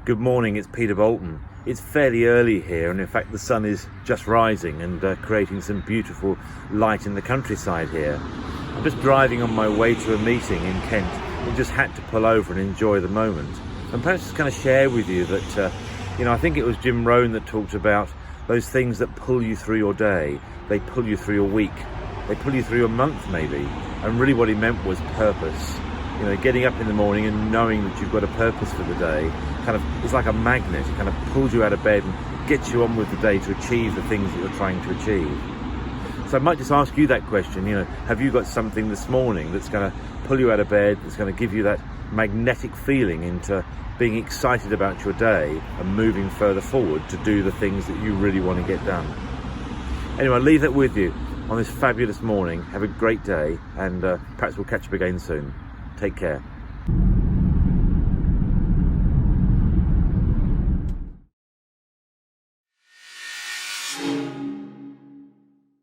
Good morning, it's Peter Boulton. It's fairly early here, and in fact the sun is just rising and creating some beautiful light in the countryside here. I'm just driving on my way to a meeting in Kent and just had to pull over and enjoy the moment. And perhaps just kind of share with you that, I think it was Jim Rohn that talked about those things that pull you through your day. They pull you through your week. They pull you through your month maybe. And really what he meant was purpose. Getting up in the morning and knowing that you've got a purpose for the day it's like a magnet. It kind of pulls you out of bed and gets you on with the day to achieve the things that you're trying to achieve. So I might just ask you that question, have you got something this morning that's going to pull you out of bed, that's going to give you that magnetic feeling into being excited about your day and moving further forward to do the things that you really want to get done? Anyway, I'll leave that with you on this fabulous morning. Have a great day, and perhaps we'll catch up again soon. Take care.